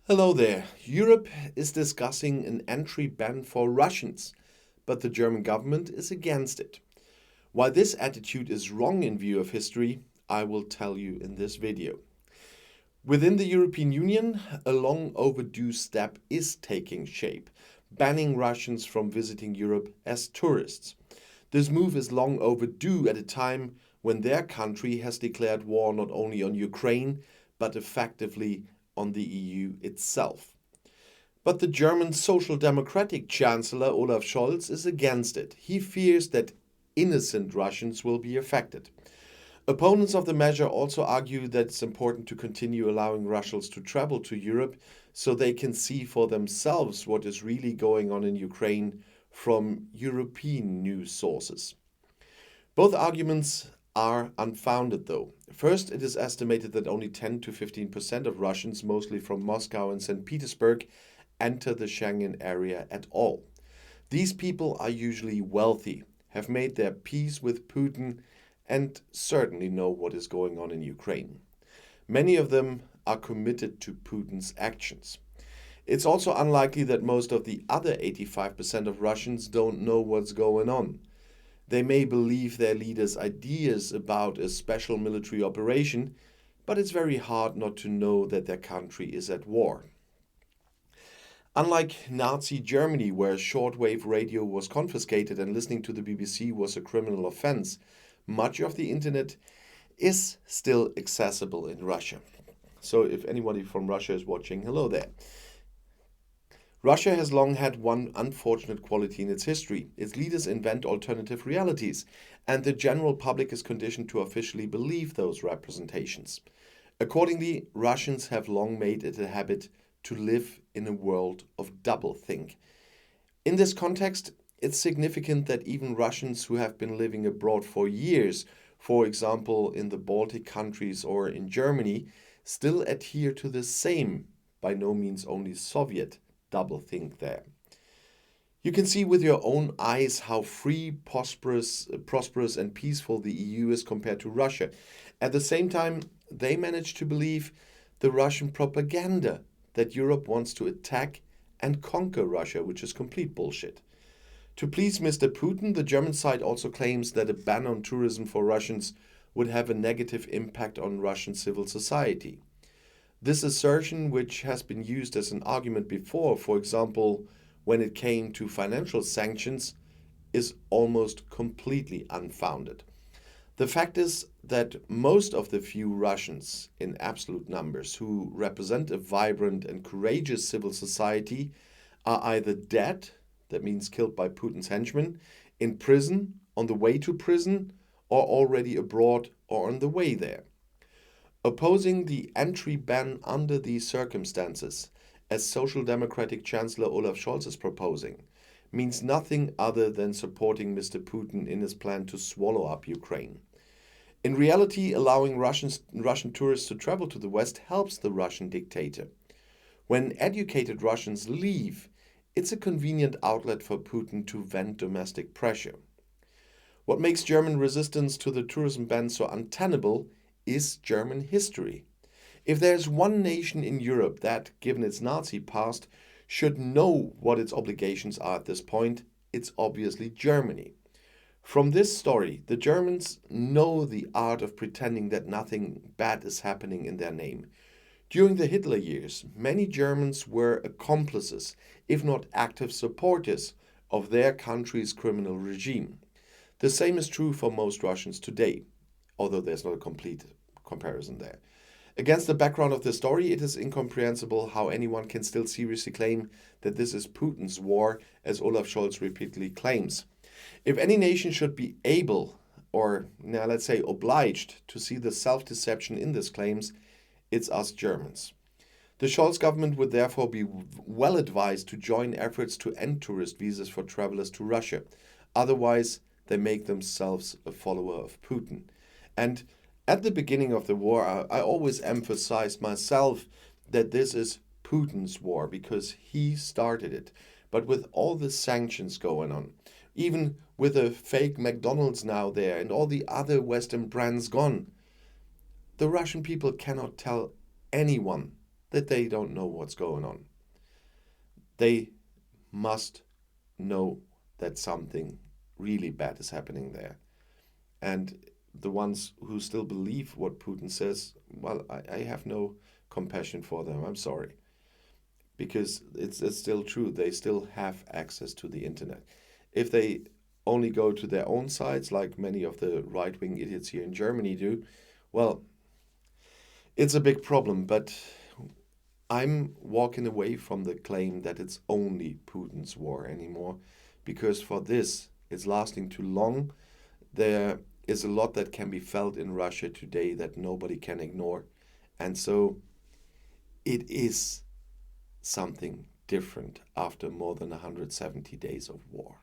Hello there. Europe is discussing an entry ban for Russians, but the German government is against it. Why this attitude is wrong in view of history, I will tell you in this video. Within the European Union, a long overdue step is taking shape, banning Russians from visiting Europe as tourists. This move is long overdue at a time when their country has declared war not only on Ukraine, but effectively on the EU itself. But the German Social Democratic Chancellor Olaf Scholz is against it. He fears that innocent Russians will be affected. Opponents of the measure also argue that it's important to continue allowing Russians to travel to Europe so they can see for themselves what is really going on in Ukraine from European news sources. Both arguments are unfounded, though. First, it is estimated that only 10 to 15% of Russians, mostly from Moscow and St. Petersburg, enter the Schengen area at all. These people are usually wealthy, have made their peace with Putin, and certainly know what is going on in Ukraine. Many of them are committed to Putin's actions. It's also unlikely that most of the other 85% of Russians don't know what's going on. They may believe their leaders' ideas about a special military operation, but it's very hard not to know that their country is at war. Unlike Nazi Germany, where shortwave radio was confiscated and listening to the BBC was a criminal offense, much of the internet is still accessible in Russia. So if anybody from Russia is watching, hello there. Russia has long had one unfortunate quality in its history. Its leaders invent alternative realities, and the general public is conditioned to officially believe those representations. Accordingly, Russians have long made it a habit to live in a world of doublethink. In this context, it's significant that even Russians who have been living abroad for years, for example in the Baltic countries or in Germany, still adhere to the same, by no means only Soviet, doublethink there. You can see with your own eyes how free, prosperous and peaceful the EU is compared to Russia. At the same time, they manage to believe the Russian propaganda that Europe wants to attack and conquer Russia, which is complete bullshit. To please Mr. Putin, the German side also claims that a ban on tourism for Russians would have a negative impact on Russian civil society. This assertion, which has been used as an argument before, for example, when it came to financial sanctions, is almost completely unfounded. The fact is that most of the few Russians, in absolute numbers, who represent a vibrant and courageous civil society are either dead, that means killed by Putin's henchmen, in prison, on the way to prison, or already abroad or on the way there. Opposing the entry ban under these circumstances, as Social Democratic Chancellor Olaf Scholz is proposing, means nothing other than supporting Mr. Putin in his plan to swallow up Ukraine. In reality, allowing Russian tourists to travel to the West helps the Russian dictator. When educated Russians leave, it's a convenient outlet for Putin to vent domestic pressure. What makes German resistance to the tourism ban so untenable is German history. If there's one nation in Europe that, given its Nazi past, should know what its obligations are at this point, it's obviously Germany. From this story, the Germans know the art of pretending that nothing bad is happening in their name. During the Hitler years, many Germans were accomplices, if not active supporters, of their country's criminal regime. The same is true for most Russians today, although there's not a complete comparison there. Against the background of the story, it is incomprehensible how anyone can still seriously claim that this is Putin's war, as Olaf Scholz repeatedly claims. If any nation should be able, or now let's say obliged, to see the self-deception in these claims, it's us Germans. The Scholz government would therefore be well advised to join efforts to end tourist visas for travelers to Russia. Otherwise, they make themselves a follower of Putin. And at the beginning of the war, I always emphasized myself that this is Putin's war because he started it. But with all the sanctions going on, even with a fake McDonald's now there and all the other Western brands gone, the Russian people cannot tell anyone that they don't know what's going on. They must know that something really bad is happening there. And the ones who still believe what Putin says, well, I have no compassion for them. I'm sorry. Because it's still true. They still have access to the internet. If they only go to their own sites, like many of the right-wing idiots here in Germany do, well, it's a big problem. But I'm walking away from the claim that it's only Putin's war anymore, because for this, it's lasting too long. There is a lot that can be felt in Russia today that nobody can ignore. And so it is something different after more than 170 days of war.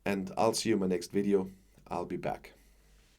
And I'll see you in my next video. I'll be back.